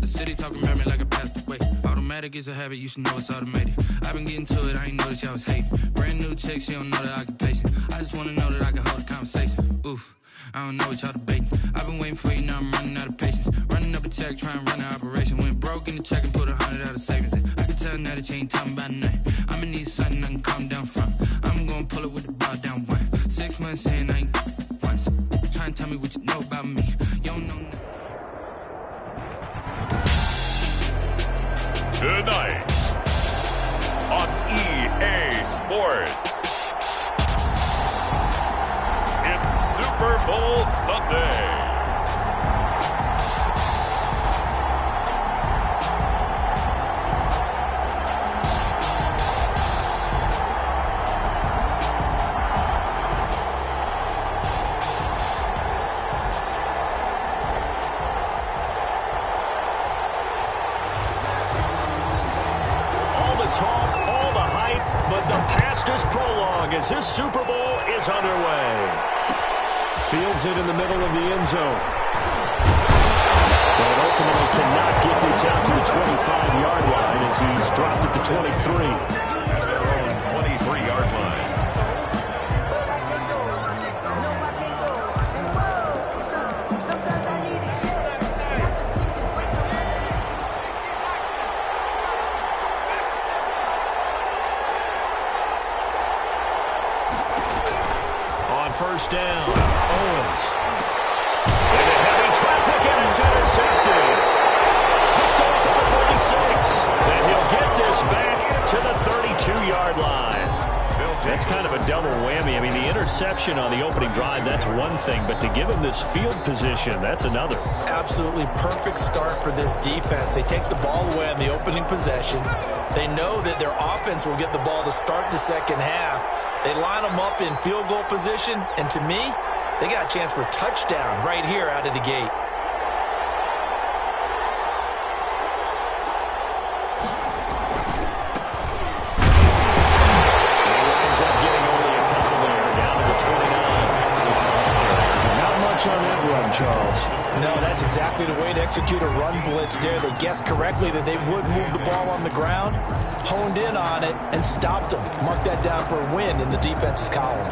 The city talking about me like I passed away. Automatic is a habit, you should know it's automated. I've been getting to it, I ain't noticed y'all was hating. Brand new chick, she don't know the occupation. I just wanna know that I can hold a conversation. Oof, I don't know what y'all debating. I've been waiting for you, now I'm running out of patience. Running up a check, trying to run an operation. Went broke in the check and put 100 out of savings in. I can tell now that you ain't talking about nothing. I'ma need something I can calm down from. I'm gonna pull it with the bow down one. 6 months saying I ain't once. Try and tell me what you know about me. You don't know nothing. Tonight on EA Sports, it's Super Bowl Sunday. Talk, all the hype, but the fastest prologue as this Super Bowl is underway. Fields it in the middle of the end zone. But ultimately cannot get this out to the 25-yard line as he's dropped at the 23. At their own 23-yard line. First down, Owens. Into heavy traffic, and it's intercepted. Picked off at the 36. And he'll get this back to the 32-yard line. That's kind of a double whammy. I mean, the interception on the opening drive, that's one thing. But to give him this field position, that's another. Absolutely perfect start for this defense. They take the ball away on the opening possession. They know that their offense will get the ball to start the second half. They line them up in field goal position, and to me, they got a chance for a touchdown right here out of the gate. Ends up getting only a couple there, down to the 29. Not much on that run, Charles. No, that's exactly the way to execute a run blitz there. They guessed correctly that they would move the ball on the ground, honed in on it, and stopped them. Mark that down for a win in the defense's column.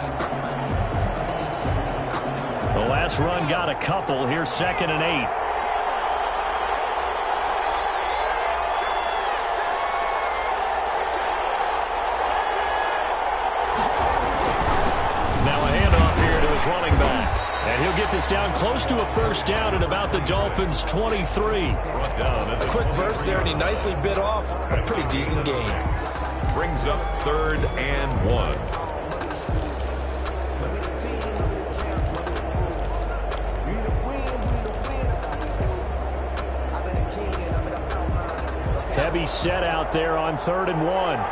The last run got a couple. Here's 2nd and 8. Now a handoff here to his running back. And he'll get this down close to a first down at about the Dolphins' 23. A quick burst there, and he nicely bit off a pretty decent gain. Brings up 3rd and 1. Heavy set out there on 3rd and 1.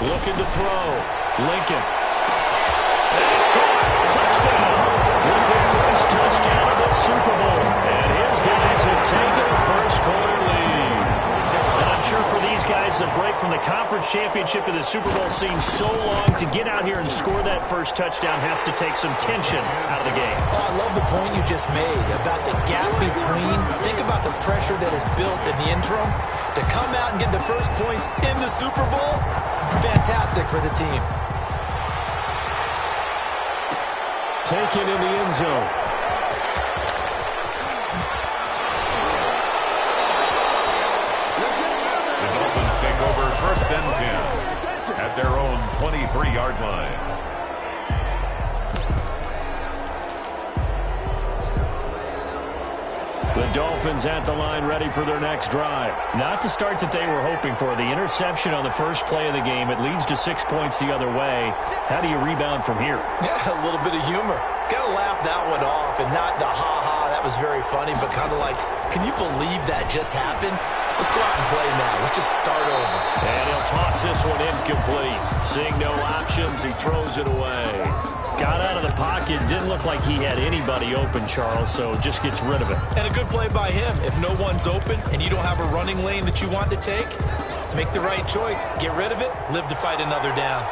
Looking to throw. Lincoln. And it's caught. Touchdown. With the first touchdown of the Super Bowl. And his guys have taken a first-quarter lead. And I'm sure for these guys, the break from the conference championship to the Super Bowl seems so long. To get out here and score that first touchdown has to take some tension out of the game. Oh, I love the point you just made about the gap between. Think about the pressure that is built in the interim. To come out and get the first points in the Super Bowl, fantastic for the team. Taken in the end zone. The Dolphins take over 1st and 10 at their own 23-yard line. The Dolphins at the line ready for their next drive. Not the start that they were hoping for. The interception on the first play of the game. It leads to 6 points the other way. How do you rebound from here? Yeah, a little bit of humor. Got to laugh that one off and not the ha-ha, that was very funny, but kind of like, can you believe that just happened? Let's go out and play now. Let's just start over. And he'll toss this one incomplete. Seeing no options, he throws it away. got out of the pocket. Didn't look like he had anybody open, Charles, so just gets rid of it. And a good play by him. If no one's open and you don't have a running lane that you want to take, make the right choice. Get rid of it. Live to fight another down.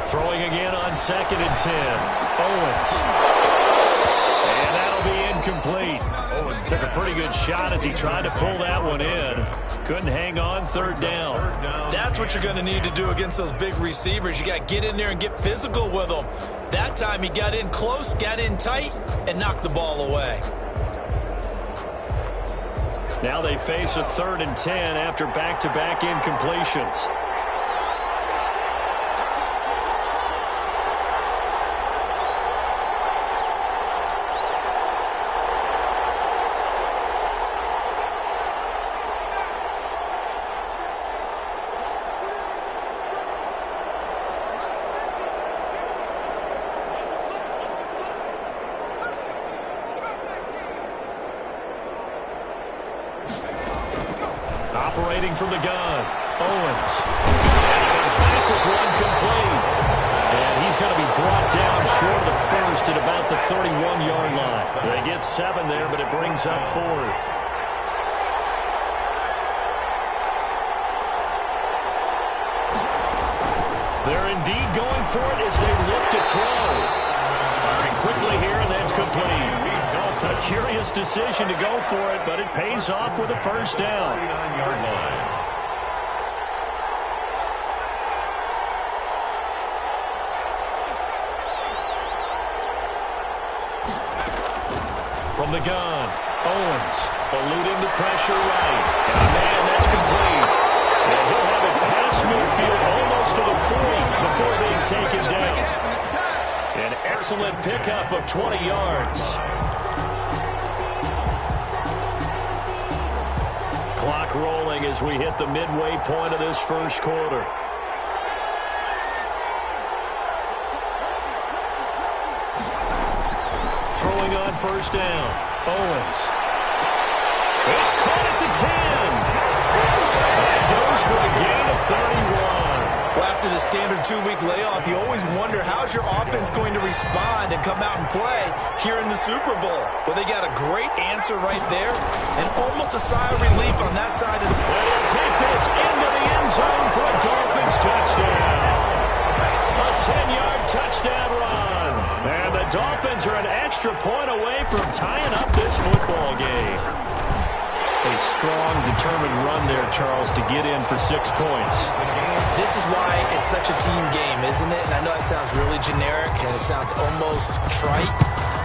Throwing again on 2nd and 10. Owens. And that'll be incomplete. Owens took a pretty good shot as he tried to pull that one in. Couldn't hang on 3rd down. That's what you're going to need to do against those big receivers. You got to get in there and get physical with them. That time he got in close, got in tight, and knocked the ball away. Now they face a 3rd and 10 after back-to-back incompletions. Operating from the gun, Owens. And he comes back with one complete. And he's going to be brought down short of the first at about the 31-yard line. They get 7 there, but it brings up 4th. They're indeed going for it as they look to throw. Firing quickly here, and that's complete. A curious decision to go for it, but it pays off with a first down. 39-yard line. From the gun, Owens eluding the pressure right. And man, that's complete. And he'll have it past midfield almost to the 40 before being taken down. An excellent pickup of 20 yards. Clock rolling as we hit the midway point of this first quarter. Throwing on first down. Owens. It's caught at the 10. That goes for a gain of 31. Well, after the standard 2-week layoff, you always wonder how's your offense going to respond and come out and play here in the Super Bowl. Well, they got a great answer right there and almost a sigh of relief on that side of the ball. They'll take this into the end zone for a Dolphins touchdown. A 10-yard touchdown run. And the Dolphins are an extra point away from tying up this football game. A strong, determined run there, Charles, to get in for 6 points. This is why it's such a team game, isn't it? And I know it sounds really generic and it sounds almost trite,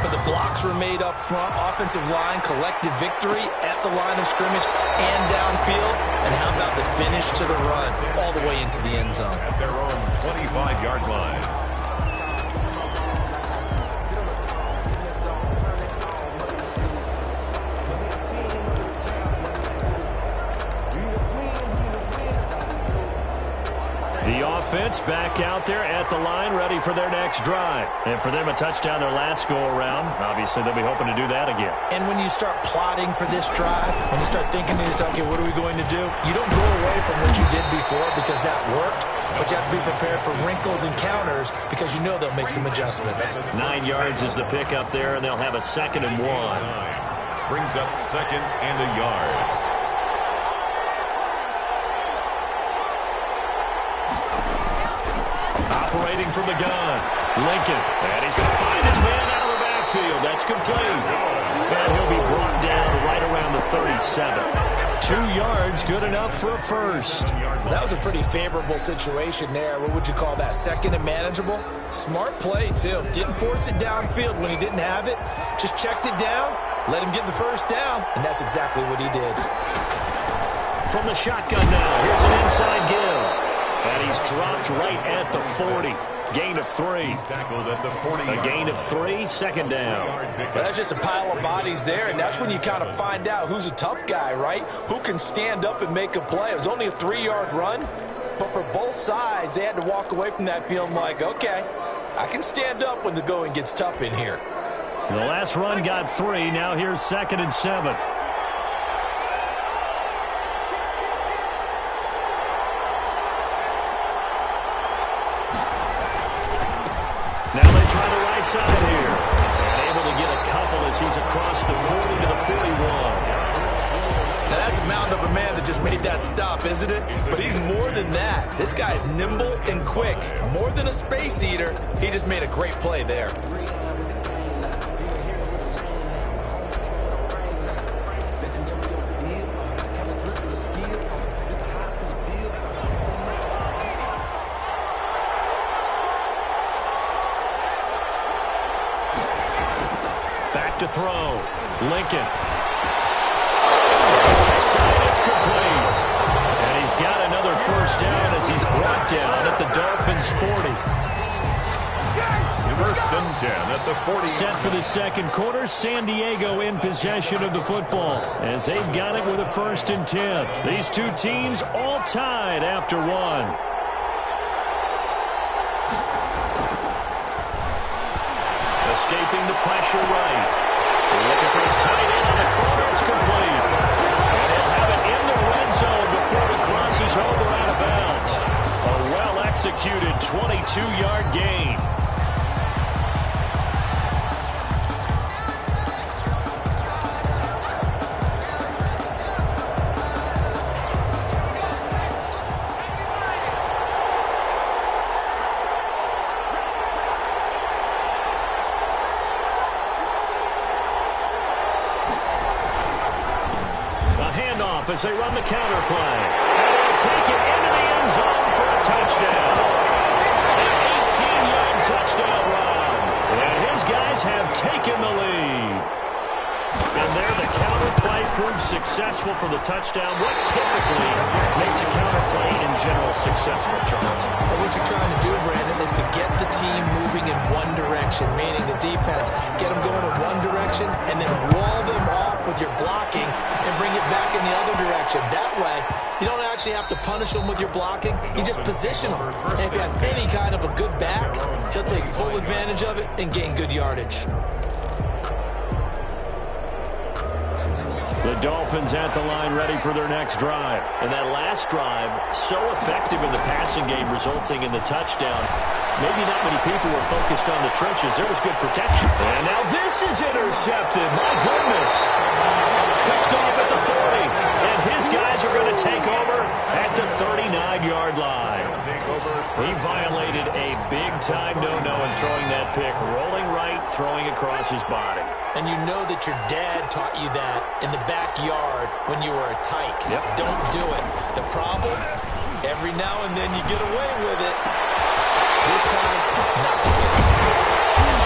but the blocks were made up front, offensive line, collective victory at the line of scrimmage and downfield. And how about the finish to the run all the way into the end zone? At their own 25-yard line. The offense back out there at the line, ready for their next drive. And for them, a touchdown their last go-around. Obviously, they'll be hoping to do that again. And when you start plotting for this drive, when you start thinking to yourself, okay, what are we going to do? You don't go away from what you did before because that worked, but you have to be prepared for wrinkles and counters because you know they'll make some adjustments. 9 yards is the pickup there, and they'll have a 2nd and 1. Brings up 2nd and a yard. Operating from the gun, Lincoln. And he's going to find his man out of the backfield. That's complete. And he'll be brought down right around the 37. 2 yards, good enough for a first. That was a pretty favorable situation there. What would you call that? 2nd and manageable? Smart play, too. Didn't force it downfield when he didn't have it. Just checked it down, let him get the first down, and that's exactly what he did. From the shotgun now, here's an inside give. And he's dropped right at the 40. Gain of 3. He's tackled at the 40. A gain of 3, second down. Well, that's just a pile of bodies there, and that's when you kind of find out who's a tough guy, right? Who can stand up and make a play. It was only a 3-yard run, but for both sides, they had to walk away from that feeling like, okay, I can stand up when the going gets tough in here. The last run got 3. Now here's 2nd and 7. Now they try the right side here. And able to get a couple as he's across the 40 to the 41. Now that's a mountain of a man that just made that stop, isn't it? But he's more than that. This guy's nimble and quick. More than a space eater, he just made a great play there. To throw. Lincoln. It's complete. And he's got another first down as he's brought down at the Dolphins' 40. 1st and 10 at the 40. Set for the second quarter. San Diego in possession of the football as they've got it with a 1st and 10. These two teams all tied after 1. Escaping the pressure right. Looking for his tight end in the corner. It's complete. And he'll have it in the red zone before it crosses over out of bounds. A well-executed 22-yard gain. As they run the counter play. And they'll take it into the end zone for a touchdown. An 18-yard touchdown run. And his guys have taken the lead. And there the counter play proves successful for the touchdown. What typically makes a counter play in general successful, Charles? Well, what you're trying to do, Brandon, is to get the team moving in one direction, meaning the defense, get them going in one direction and then wall them off with your blocking and bring it back in the other direction. That way, you don't actually have to punish them with your blocking. You just position them. And if you have any kind of a good back, he'll take full advantage of it and gain good yardage. The Dolphins at the line ready for their next drive. And that last drive, so effective in the passing game, resulting in the touchdown. Maybe not many people were focused on the trenches. There was good protection. And now this is intercepted. My goodness. Picked off at the 40. And his guys are going to take over at the 39-yard line. He violated a big-time no-no in throwing that pick. Rolling right, throwing across his body. And you know that your dad taught you that in the backyard when you were a tyke. Yep. Don't do it. The problem, every now and then you get away with it. This time, not the case.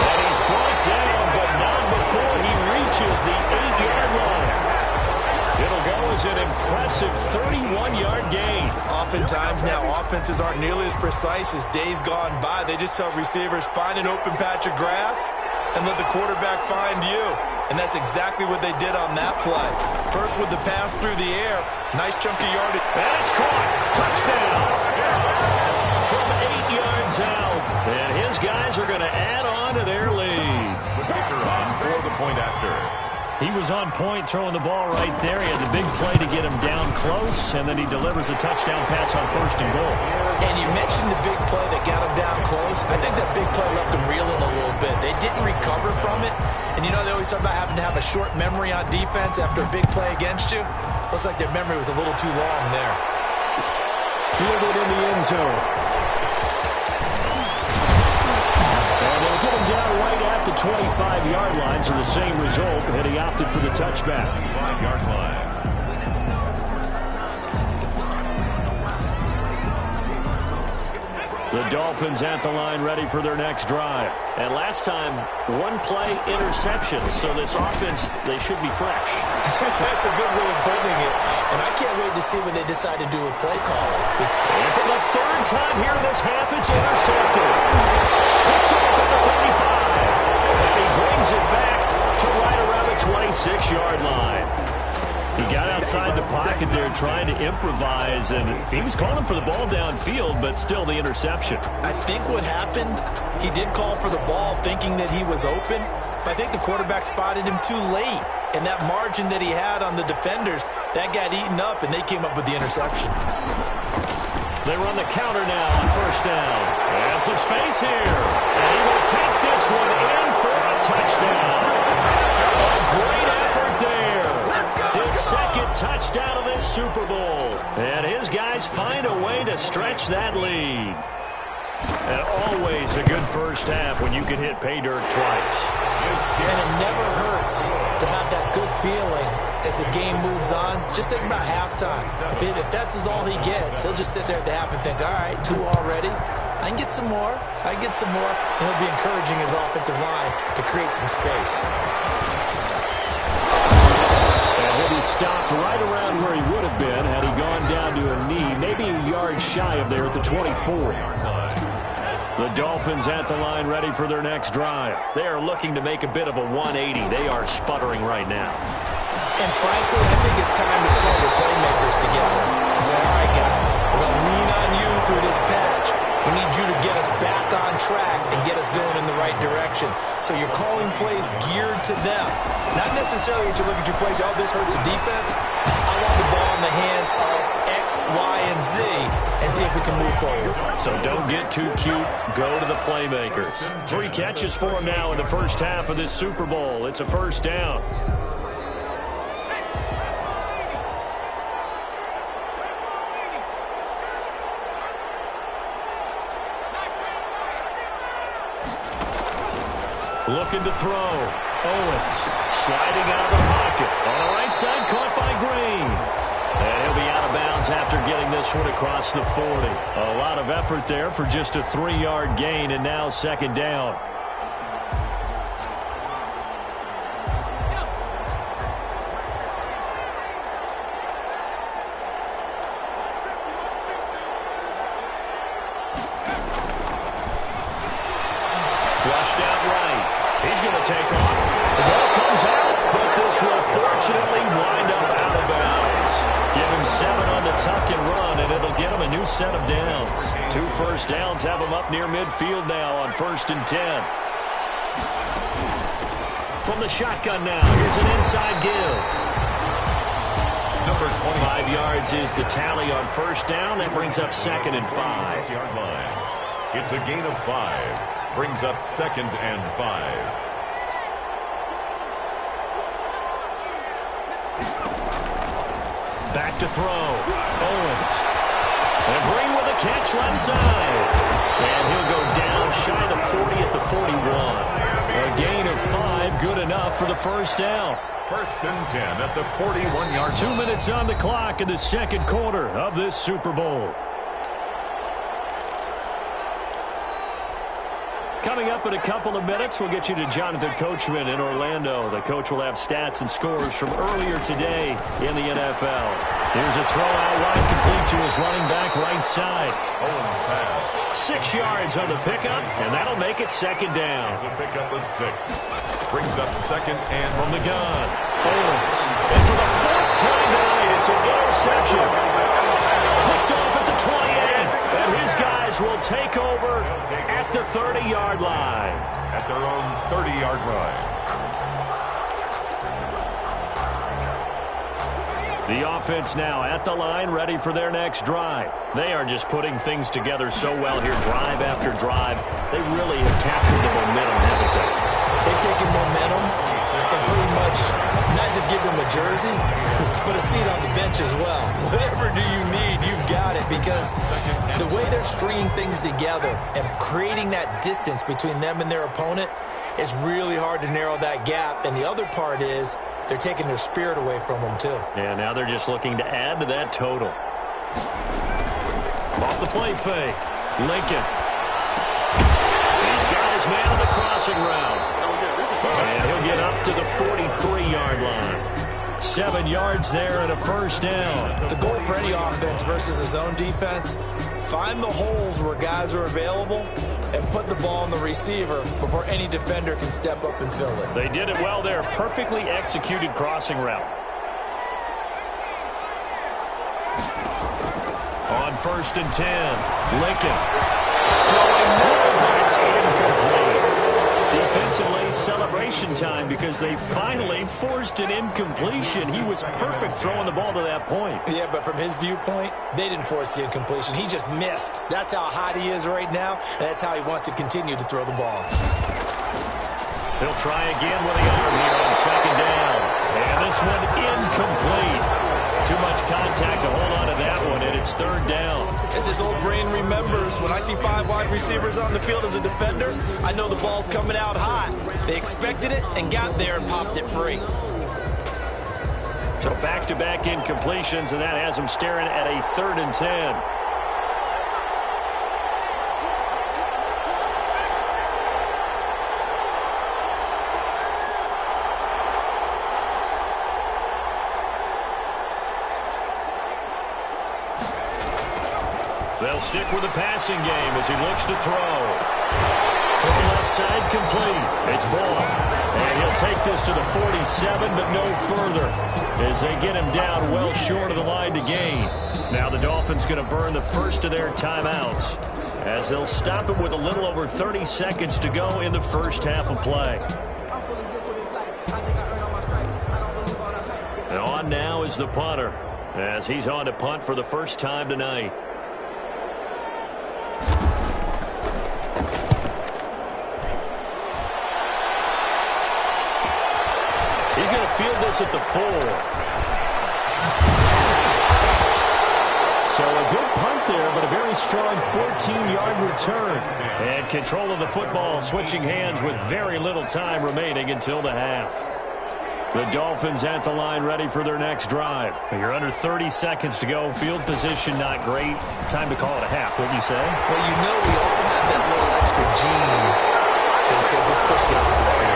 And he's brought down, but not before he reaches the 8-yard line. It'll go as an impressive 31-yard gain. Oftentimes now, offenses aren't nearly as precise as days gone by. They just tell receivers, find an open patch of grass and let the quarterback find you. And that's exactly what they did on that play. First with the pass through the air. Nice chunky yardage. And it's caught. Touchdown. From 8 yards out. And his guys are going to add on to their lead. The kicker on for the point after. He was on point throwing the ball right there. He had the big play to get him down close, and then he delivers a touchdown pass on 1st and goal. And you mentioned the big play that got him down close. I think that big play left him reeling a little bit. They didn't recover from it. And you know they always talk about having to have a short memory on defense after a big play against you. Looks like their memory was a little too long there. Fielded in the end zone. And they'll get him down right at the 25-yard line, so the same result, and he opted for the touchback. 5-yard line. The Dolphins at the line ready for their next drive. And last time, one play interception, so this offense, they should be fresh. That's a good way of putting it. And I can't wait to see what they decide to do with play calling. And for the 3rd time here in this half, it's intercepted. pocket there trying to improvise, and he was calling for the ball downfield, but still the interception. I think what happened, he did call for the ball thinking that he was open, but I think the quarterback spotted him too late. And that margin that he had on the defenders, that got eaten up, and they came up with the interception. They run the counter now on first down. And some space here. And he will take this one in for a touchdown. A great effort there. His second touchdown of this Super Bowl. And his guys find a way to stretch that lead. And always a good first half when you can hit pay dirt twice. And it never hurts to have that good feeling as the game moves on. Just think about halftime. If that's all he gets, he'll just sit there at the half and think, all right, 2 already. I can get some more. I can get some more. And he'll be encouraging his offensive line to create some space. And he'll be stopped right around where he would have been had he gone down to a knee, maybe a yard shy of there at the 24. The Dolphins at the line ready for their next drive. They are looking to make a bit of a 180. They are sputtering right now. And frankly, I think it's time to pull the playmakers together and say, all right, guys, we're going to lean on you through this patch. We need you to get us back on track and get us going in the right direction. So you're calling plays geared to them. Not necessarily that you look at your plays, oh, this hurts the defense. I want the ball in the hands of X, Y, and Z and see if we can move forward. So don't get too cute. Go to the playmakers. 3 catches for him now in the first half of this Super Bowl. It's a first down. Looking to throw. Owens sliding out of the pocket. On the right side, caught by Green. And he'll be out of bounds after getting this one across the 40. A lot of effort there for just a 3-yard gain, and now second down. Flushed out right. He's going to take off. The ball comes out, but this will fortunately wind up out of bounds. Give him 7 on the tuck and run, and it'll get him a new set of downs. 2 first downs have him up near midfield now on 1st and 10. From the shotgun now, here's an inside give. Number 20. 5 yards is the tally on first down. That brings up 2nd and 5. 6-yard line. It's a gain of 5. Brings up 2nd and 5. Back to throw. Owens. And Green with a catch left side. And he'll go down shy of the 40 at the 41. A gain of 5, good enough for the first down. 1st and 10 at the 41-yard line. 2 minutes on the clock in the second quarter of this Super Bowl. Coming up in a couple of minutes, we'll get you to Jonathan Coachman in Orlando. The coach will have stats and scores from earlier today in the NFL. Here's a throw out wide, complete to his running back right side. Owens pass. 6 yards on the pickup, and that'll make it second down. It's a pickup of 6. Brings up 2nd and From the gun, Owens. And for the 4th time tonight, it's an interception. Picked off at the 28. And his guys will take over at the 30-yard line. At their own 30-yard line. The offense now at the line, ready for their next drive. They are just putting things together so well here, drive after drive. They really have captured the momentum, haven't they? They've taken momentum and pretty much not just give them a jersey, but a seat on the bench as well. Whatever do you need, you've got it, because the way they're stringing things together and creating that distance between them and their opponent is really hard to narrow that gap. And the other part is they're taking their spirit away from them, too. Yeah, now they're just looking to add to that total. Off the play fake. Lincoln. He's got his man on the crossing route. And he'll get up to the 43-yard line. 7 yards there and a first down. The goal for any offense versus his own defense, find the holes where guys are available and put the ball on the receiver before any defender can step up and fill it. They did it well there. Perfectly executed crossing route. 1st and 10. Lincoln throwing more, but it's incomplete. Defensively, celebration time because they finally forced an incompletion. He was perfect throwing the ball to that point. Yeah, but from his viewpoint, they didn't force the incompletion. He just missed. That's how hot he is right now, and that's how he wants to continue to throw the ball. He'll try again with the arm here on 2nd down. And this one incomplete. Too much contact to hold on to that one, and it's 3rd down. As his old brain remembers, when I see 5 wide receivers on the field as a defender, I know the ball's coming out hot. They expected it and got there and popped it free. So back-to-back incompletions, and that has him staring at a 3rd and 10. They'll stick with the passing game as he looks to throw. From left side, complete. It's Ball. And he'll take this to the 47, but no further, as they get him down well short of the line to gain. Now the Dolphins going to burn the first of their timeouts, as they'll stop him with a little over 30 seconds to go in the first half of play. And on now is the punter, as he's on to punt for the first time tonight. He's going to field this at the 4. So a good punt there, but a very strong 14-yard return. And control of the football switching hands with very little time remaining until the half. The Dolphins at the line ready for their next drive. You're under 30 seconds to go. Field position not great. Time to call it a half, wouldn't you say? Well, you know we all have that little extra gene that says this push down a little bit.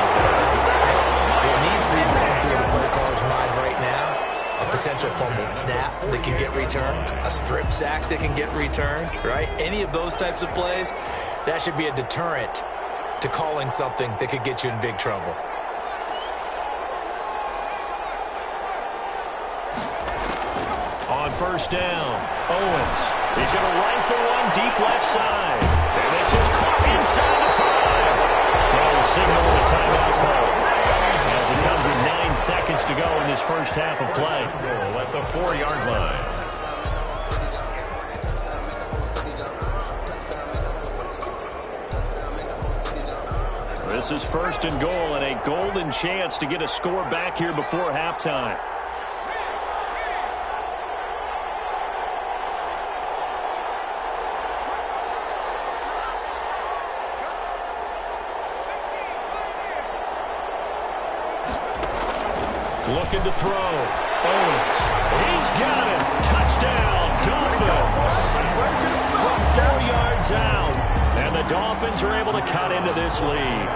What needs to be going through the play caller's mind right now, a potential fumbled snap that can get returned, a strip sack that can get returned, right? Any of those types of plays, that should be a deterrent to calling something that could get you in big trouble. On 1st down, Owens. He's going to rifle one deep left side. And this is caught inside the 5. No signal of a timeout call, as it comes with 9 seconds to go in this first half of play. Goal at the 4-yard line. This is 1st and goal, and a golden chance to get a score back here before halftime. Looking to throw. Owens. He's got it. Touchdown, Dolphins. From 4 yards out. And the Dolphins are able to cut into this lead.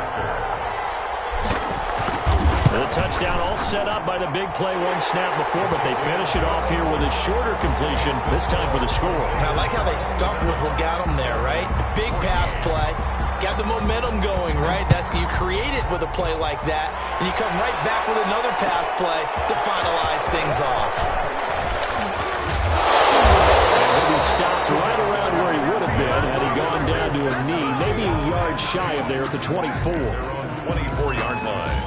The touchdown all set up by the big play one snap before, but they finish it off here with a shorter completion, this time for the score. I like how they stuck with what got them there, right? Big pass play. Got the momentum going, right? You create it with a play like that, and you come right back with another pass play to finalize things off. And he'll be stopped right around where he would have been had he gone down to a knee, maybe a yard shy of there at the 24. 24-yard line.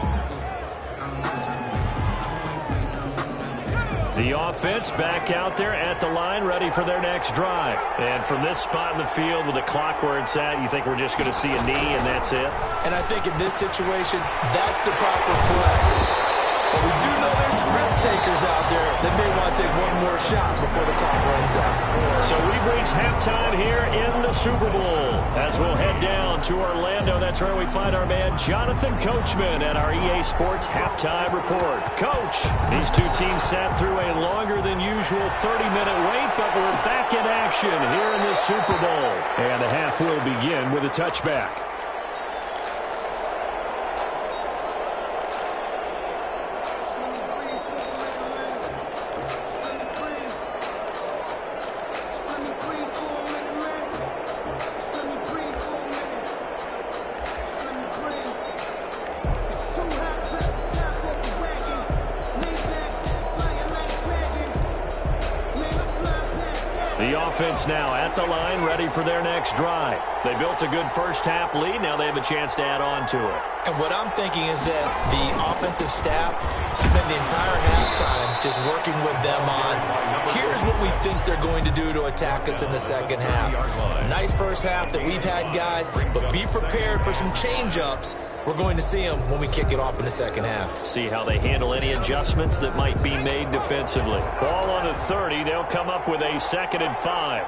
The offense back out there at the line, ready for their next drive. And from this spot in the field with the clock where it's at, you think we're just going to see a knee and that's it? And I think in this situation, that's the proper play. But we do know there's some risk takers out there that may want to take one more shot before the clock runs out. So we've reached halftime here in the Super Bowl. As we'll head down to Orlando, that's where we find our man Jonathan Coachman at our EA Sports Halftime Report. Coach, these two teams sat through a longer than usual 30-minute wait, but we're back in action here in the Super Bowl. And the half will begin with a touchback. offense now at the line, ready for their next drive. They built a good first-half lead. Now they have a chance to add on to it. And what I'm thinking is that the offensive staff spend the entire halftime just working with them on, here's what we think they're going to do to attack us in the second half. Nice first half that we've had, guys, but be prepared for some change-ups. We're going to see them when we kick it off in the second half. See how they handle any adjustments that might be made defensively. Ball on the 30. They'll come up with a 2nd and 5.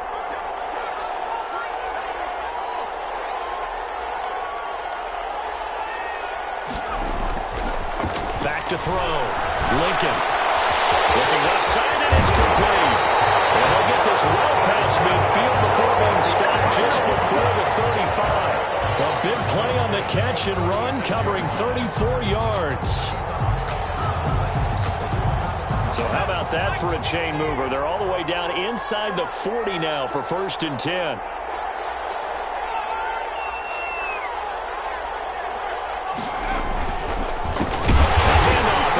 Back to throw. Lincoln. Looking left side, and it's complete. And they'll get this well past midfield before being stopped just before the 35. A big play on the catch and run, covering 34 yards. So how about that for a chain mover? They're all the way down inside the 40 now for 1st and 10.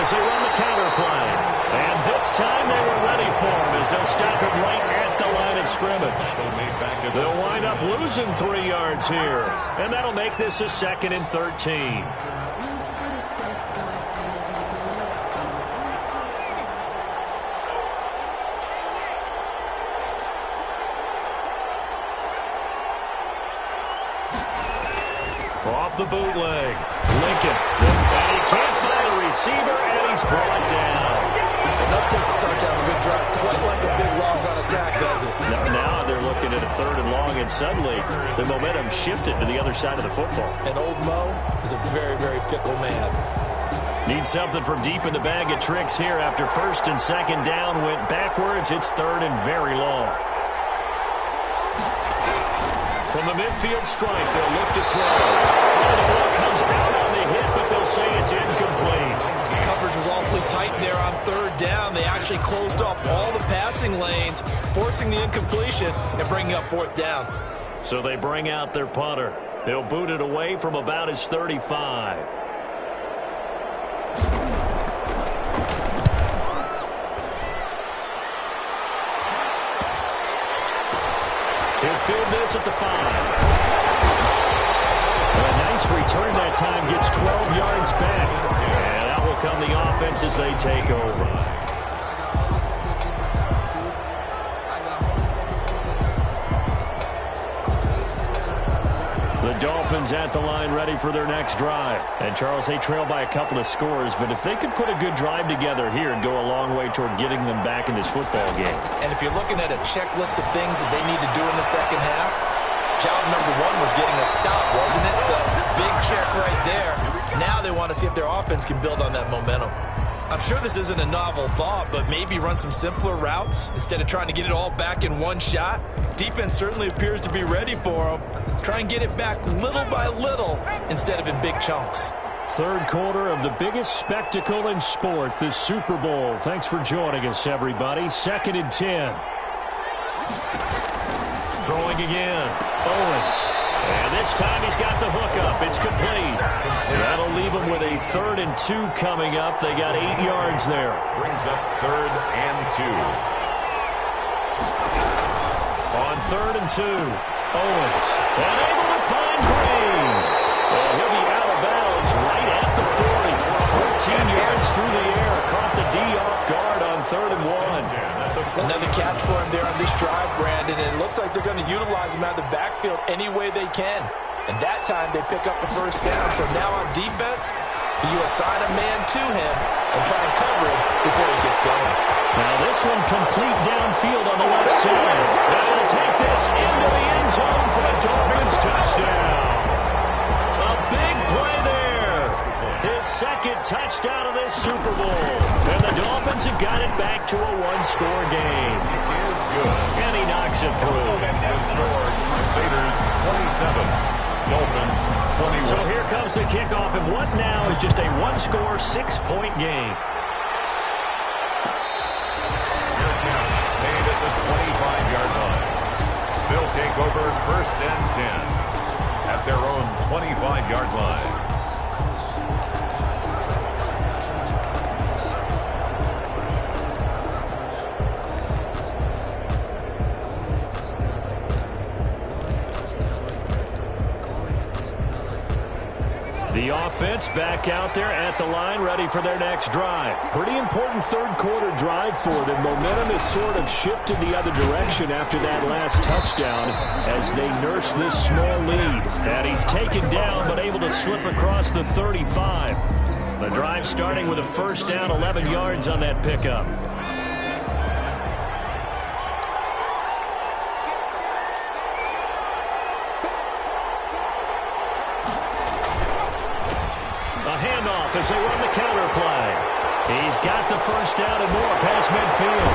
As they run the counter play. And this time they were ready for him as they'll stop him right at the line of scrimmage. They'll wind up losing 3 yards here. And that'll make this a 2nd and 13. Off the bootleg. Lincoln. And he can't find a receiver, and he's brought down. And that takes a start to have a good drive. Quite like a big loss on a sack, does it? Now they're looking at a 3rd and long, and suddenly the momentum shifted to the other side of the football. And old Mo is a very, very fickle man. Need something from deep in the bag of tricks here after 1st and 2nd down went backwards. It's 3rd and very long. From the midfield stripe, they'll look to throw. Oh, the ball comes out on the hit, but they'll say it's incomplete. Coverage was awfully tight there on 3rd down. They actually closed off all the passing lanes, forcing the incompletion and bringing up 4th down. So they bring out their punter. They'll boot it away from about his 35. He'll field this at the 5. A nice return that time, gets 12 yards back. And out will come the offense as they take over. The Dolphins at the line ready for their next drive. And Charles, they trail by a couple of scores, but if they could put a good drive together here and go a long way toward getting them back in this football game. And if you're looking at a checklist of things that they need to do in the second half, job number 1 was getting a stop, wasn't it? So big check right there. Now they want to see if their offense can build on that momentum. I'm sure this isn't a novel thought, but maybe run some simpler routes instead of trying to get it all back in one shot. Defense certainly appears to be ready for them. Try and get it back little by little instead of in big chunks. 3rd quarter of the biggest spectacle in sport, the Super Bowl. Thanks for joining us, everybody. 2nd and 10. Throwing again. Owens. And this time he's got the hookup. It's complete. That'll leave him with a 3rd and 2 coming up. They got 8 yards there. Brings up 3rd and 2. On 3rd and 2. Owens, and able to find Green. And he'll be out of bounds right at the 40. 14 yards through the air. Caught the D off guard on 3rd and 1. Another catch for him there on this drive, Brandon, and it looks like they're going to utilize him out of the backfield any way they can. And that time they pick up the 1st down. So now on defense, you assign a man to him and try and cover him before he gets going. Now this one complete downfield on the left side. And he'll take this into the end zone for a Dolphins touchdown. A big play there. His 2nd touchdown of this Super Bowl. And the Dolphins have got it back to a 1-score game. It is good. And he knocks it through. Crusaders 27. Dolphins 21. So here comes the kickoff, and what now is just a 1-score, 6-point game. Made at the 25-yard line. They'll take over 1st and 10 at their own 25-yard line. The offense back out there at the line, ready for their next drive. Pretty important third-quarter drive for them. Momentum has sort of shifted the other direction after that last touchdown as they nurse this small lead. And he's taken down but able to slip across the 35. The drive starting with a first down, 11 yards on that pickup. As they run the counter play. He's got the first down and more past midfield.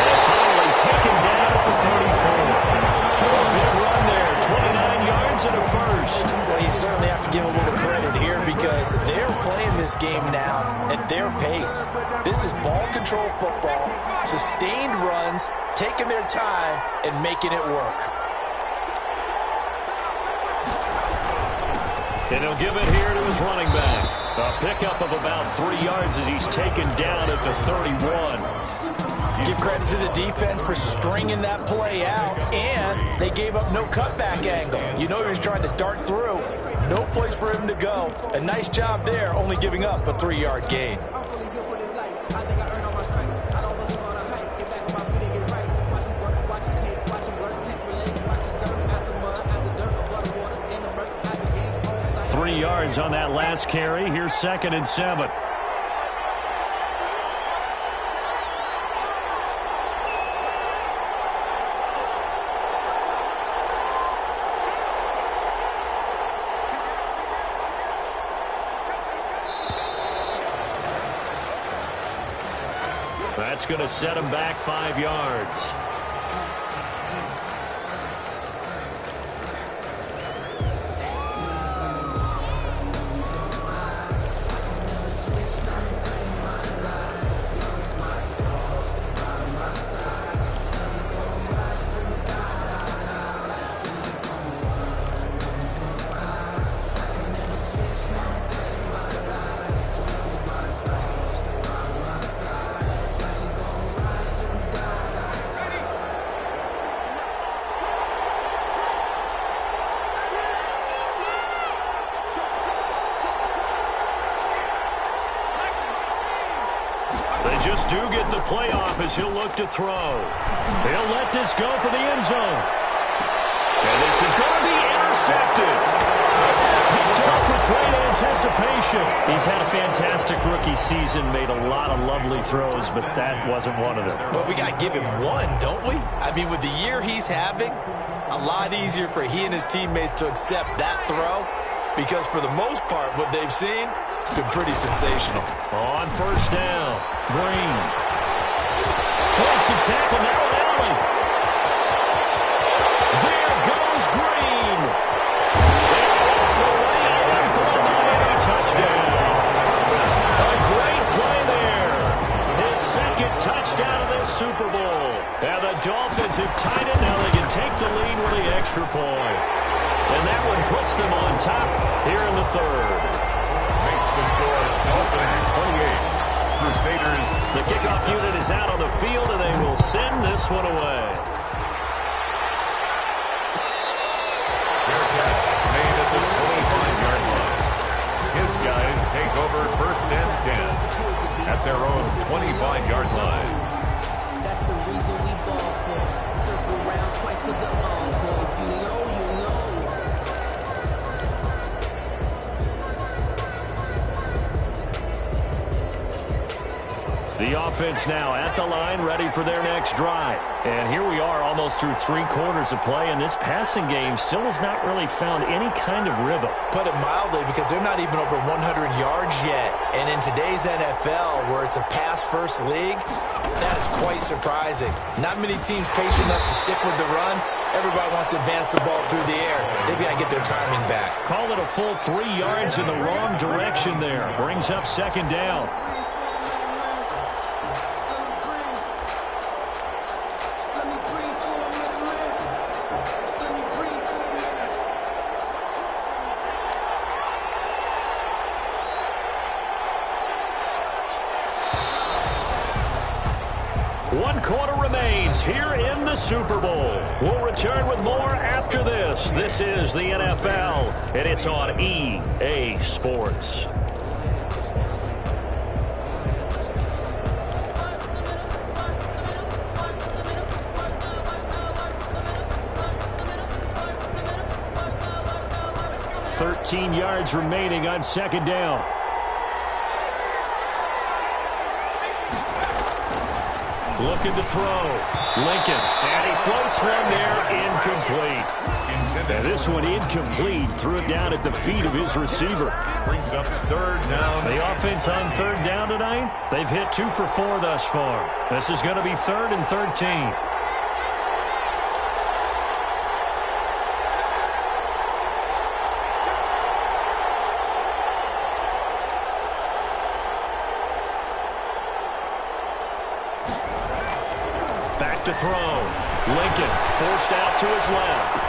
And finally taken down at the 34. Big run there, 29 yards and a first. Well, you certainly have to give a little credit here because they're playing this game now at their pace. This is ball control football, sustained runs, taking their time and making it work. And he'll give it here to his running back. A pickup of about 3 yards as he's taken down at the 31. Give credit to the defense for stringing that play out, and they gave up no cutback angle. You know he was trying to dart through. No place for him to go. A nice job there, only giving up a 3-yard gain. Yards on that last carry. Here's 2nd and 7. That's going to set him back 5 yards. Just do get the playoff as he'll look to throw. He'll let this go for the end zone. And this is going to be intercepted. Picked off with great anticipation. He's had a fantastic rookie season, made a lot of lovely throws, but that wasn't one of them. Well, we got to give him one, don't we? I mean, with the year he's having, a lot easier for he and his teammates to accept that throw because for the most part, what they've seen, it's been pretty sensational. On first down, Green. Points the tackle, now an alley. There goes Green. And for a Miami touchdown. A great play there. His 2nd touchdown of this Super Bowl. And the Dolphins have tied it. Now they can take the lead with the extra point. And that one puts them on top here in the 3rd. Makes the score Dolphins 28. Crusaders. The kickoff unit is out on the field, and they will send this one away. Fair catch made at the 25-yard line. His guys take over 1st and 10 at their own 25-yard line. That's the reason we ball for. Circle around twice for the encore. If you know, you know. The offense now at the line, ready for their next drive. And here we are almost through 3 quarters of play, and this passing game still has not really found any kind of rhythm. Put it mildly, because they're not even over 100 yards yet. And in today's NFL, where it's a pass-first league, that is quite surprising. Not many teams patient enough to stick with the run. Everybody wants to advance the ball through the air. They've got to get their timing back. Call it a full 3 yards in the wrong direction there. Brings up 2nd down. One quarter remains here in the Super Bowl. We'll return with more after this. This is the NFL, and it's on EA Sports. .13 yards remaining on second down. Looking to throw. Lincoln. And he floats one there. Incomplete. And this one incomplete. Threw it down at the feet of his receiver. Brings up third down. The offense on third down tonight, they've hit 2 for 4 thus far. This is going to be 3rd and 13. To throw. Lincoln forced out to his left.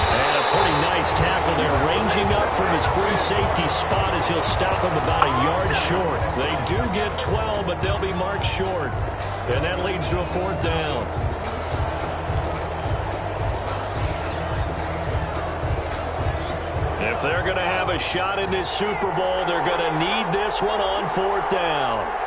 And a pretty nice tackle there, ranging up from his free safety spot as he'll stop him about a yard short. They do get 12, but they'll be marked short. And that leads to a 4th down. If they're going to have a shot in this Super Bowl, they're going to need this one on 4th down.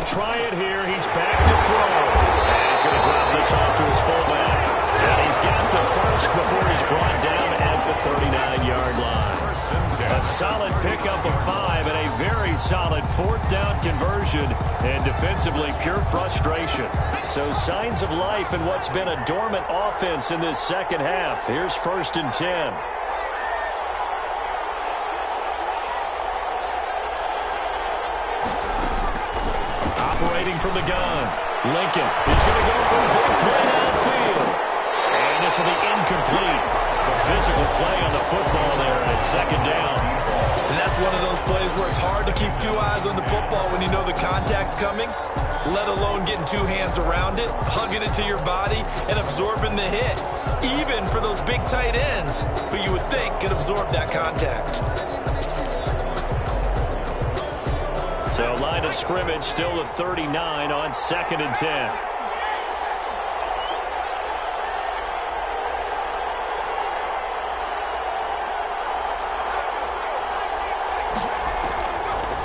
Try it here. He's back to throw. And he's going to drop this off to his fullback. And he's got the first before he's brought down at the 39-yard line. A solid pickup of 5 and a very solid 4th down conversion. And defensively, pure frustration. So signs of life in what's been a dormant offense in this second half. Here's 1st and 10. From the gun. Lincoln is going to go for a big play downfield. And this will be incomplete. A physical play on the football there, and it's 2nd down. And that's one of those plays where it's hard to keep 2 eyes on the football when you know the contact's coming, let alone getting 2 hands around it, hugging it to your body, and absorbing the hit. Even for those big tight ends who you would think could absorb that contact. So line of scrimmage still at 39 on 2nd and 10.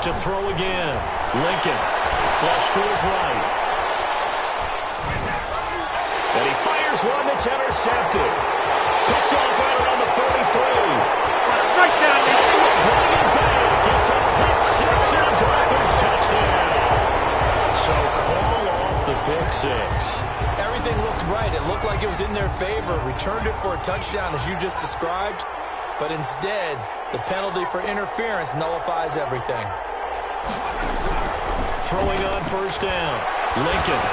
To throw again. Lincoln. Flush to his right. And he fires one that's intercepted. Picked off right around the 33. Right down there. Bring it back. It's a pick 6 and a Dolphins touchdown. So call off the pick 6. Everything looked right. It looked like it was in their favor. Returned it for a touchdown as you just described. But instead, the penalty for interference nullifies everything. Throwing on 1st down. Lincoln.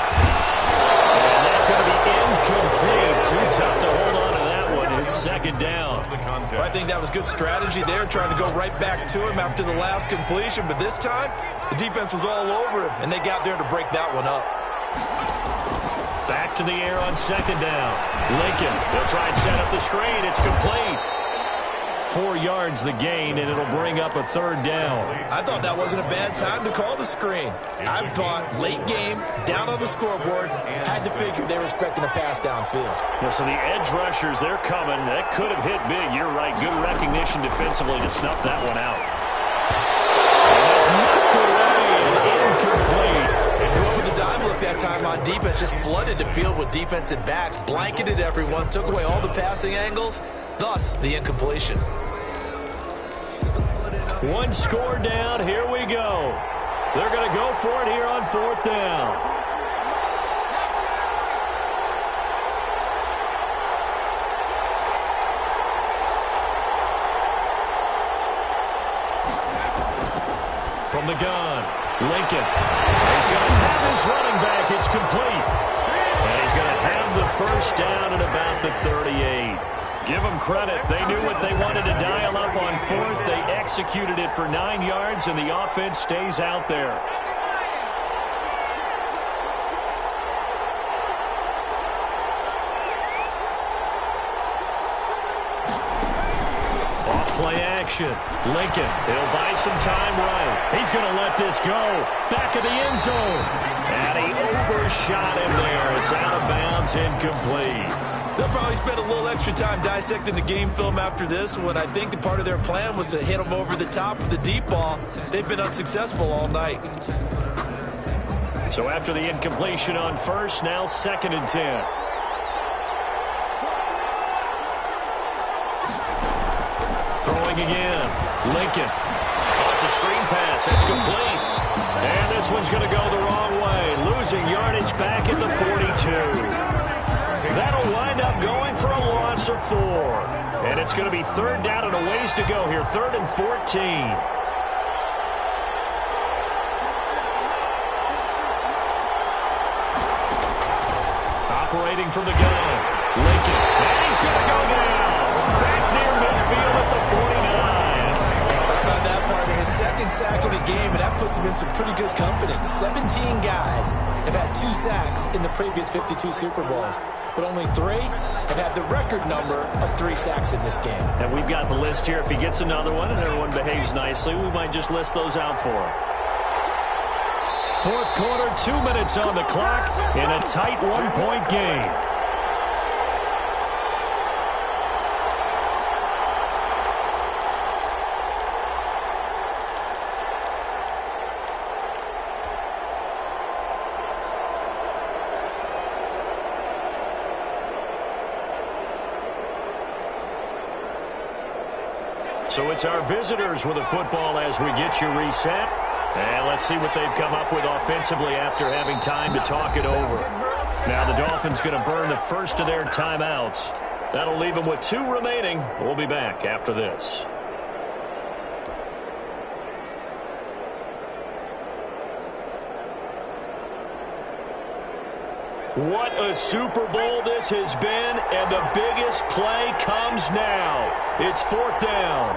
And that's going to be incomplete. Too tough to hold on to that one. It's 2nd down. Well, I think that was good strategy there, trying to go right back to him after the last completion. But this time, the defense was all over him, and they got there to break that one up. Back to the air on 2nd down. Lincoln, they'll try and set up the screen. It's complete. 4 yards the gain, and it'll bring up a 3rd down. I thought that wasn't a bad time to call the screen. I thought late game, down on the scoreboard, had to figure they were expecting a pass downfield. Yeah, so the edge rushers, they're coming. That could have hit big. You're right. Good recognition defensively to snuff that one out. And that's knocked away and incomplete. And who with the dive look that time on defense just flooded the field with defensive backs, blanketed everyone, took away all the passing angles, thus the incompletion. 1 score down. Here we go. They're going to go for it here on 4th down. From the gun, Lincoln. He's going to have his running back. It's complete. And he's going to have the 1st down at about the 38. Give them credit. They knew what they wanted to dial up on 4th. They executed it for 9 yards, and the offense stays out there. action. Lincoln, he'll buy some time right. He's going to let this go. Back of the end zone. And he overshot him there. It's out of bounds, incomplete. They'll probably spend a little extra time dissecting the game film after this one. I think the part of their plan was to hit him over the top with the deep ball. They've been unsuccessful all night. So after the incompletion on first, now 2nd and 10. Throwing again. Lincoln. Oh, it's a screen pass. It's complete. And this one's going to go the wrong way. Losing yardage back at the 42. That'll wind up going for a loss of 4. And it's going to be 3rd down and a ways to go here. 3rd and 14. Operating from the gun. Lincoln. And he's going to go down. Back near midfield at the 49. How about that, partner? His 2nd sack of the game, and that puts him in some pretty good company. 17 guys have had 2 sacks in the previous 52 Super Bowls, but only 3 have had the record number of 3 sacks in this game. And we've got the list here. If he gets another one and everyone behaves nicely, we might just list those out for him. 4th quarter, 2 minutes on the clock in a tight 1-point game. So it's our visitors with a football as we get you reset. And let's see what they've come up with offensively after having time to talk it over. Now the Dolphins going to burn the first of their timeouts. That'll leave them with 2 remaining. We'll be back after this. What a Super Bowl this has been, and the biggest play comes now. It's 4th down.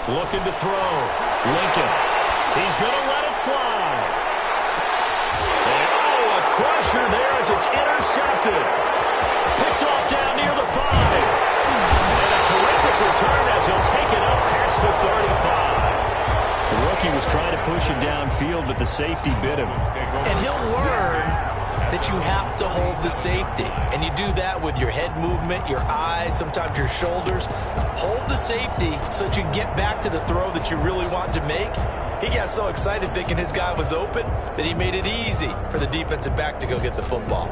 Looking to throw. Lincoln. He's going to let it fly. And, oh, a crusher there as it's intercepted. Picked off down near the 5. And a terrific return as he'll take it up past the 35. The rookie was trying to push it downfield, but the safety bit him. And he'll learn that you have to hold the safety. And you do that with your head movement, your eyes, sometimes your shoulders. Hold the safety so that you can get back to the throw that you really want to make. He got so excited thinking his guy was open that he made it easy for the defensive back to go get the football.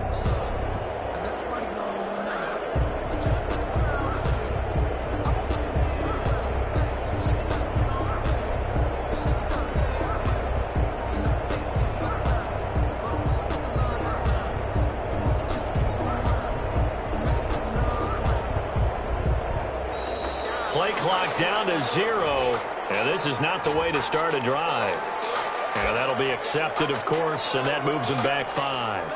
Play clock down to 0. And this is not the way to start a drive. And that'll be accepted, of course, and that moves him back 5.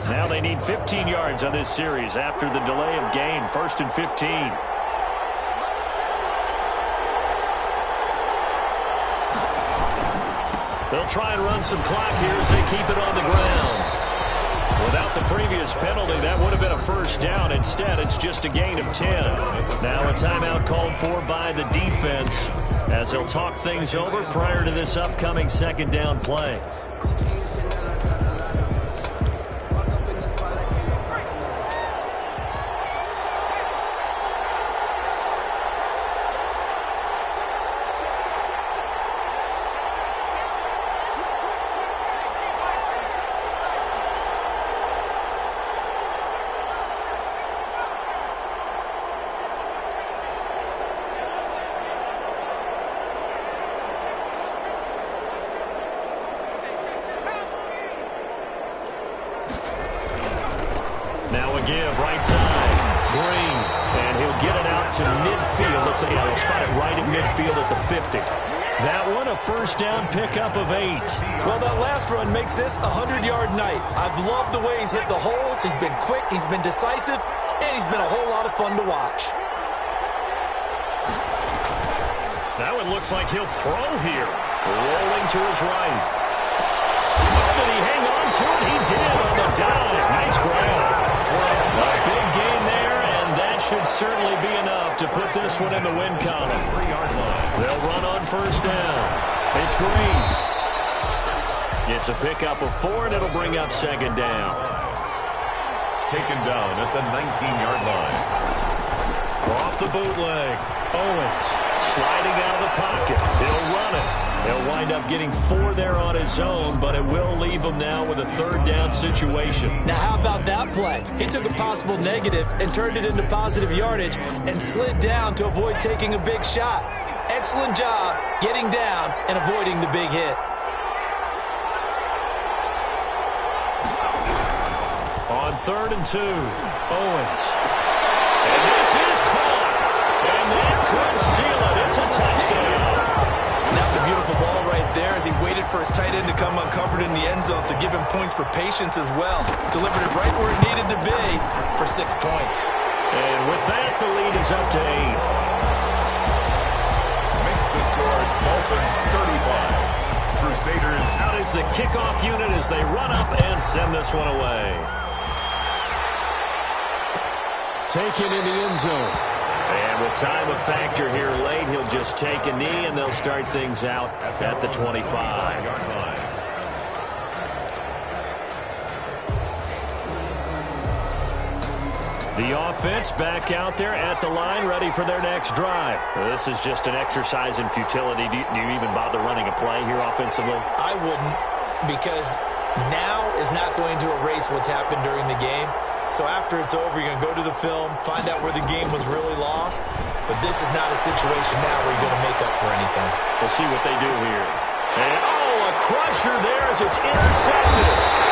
Now they need 15 yards on this series after the delay of game. 1st and 15. They'll try and run some clock here as they keep it on the ground. Without the previous penalty, that would have been a 1st down. Instead, it's just a gain of 10. Now a timeout called for by the defense as they'll talk things over prior to this upcoming 2nd down play. Now a give, right side. Green, and he'll get it out to midfield. Let's say he'll spot it right at midfield at the 50. That one, a first down pickup of 8. Well, that last run makes this a 100-yard night. I've loved the way he's hit the holes. He's been quick, he's been decisive, and he's been a whole lot of fun to watch. Now it looks like he'll throw here. Rolling to his right. Oh, did he hang on to it? He did on the dive. Nice grab. A big gain there, and that should certainly be enough to put this one in the win column. 3-yard line. They'll run on first down. It's Green. It's a pickup of 4, and it'll bring up second down. Taken down at the 19-yard line. Off the bootleg. Owens sliding out of the pocket. He'll run it. He'll wind up getting 4 there on his own, but it will leave him now with a third down situation. Now, how about that play? He took a possible negative and turned it into positive yardage and slid down to avoid taking a big shot. Excellent job getting down and avoiding the big hit. On 3rd and 2, Owens. And this is caught. And that could seal it. It's a touchdown. And that's a beautiful ball right there as he waited for his tight end to come uncovered in the end zone, so give him points for patience as well. Delivered it right where it needed to be for 6 points. And with that, the lead is up to 8. Makes the score Dolphins 35. Crusaders Out is the kickoff unit as they run up and send this one away. Taken in the end zone. And with time a factor here late, he'll just take a knee, and they'll start things out at the 25. The offense back out there at the line, ready for their next drive. Well, this is just an exercise in futility. Do you even bother running a play here offensively? I wouldn't, because now is not going to erase what's happened during the game. So after it's over, you're going to go to the film, find out where the game was really lost. But this is not a situation now where you're going to make up for anything. We'll see what they do here. And, oh, a crusher there as it's intercepted.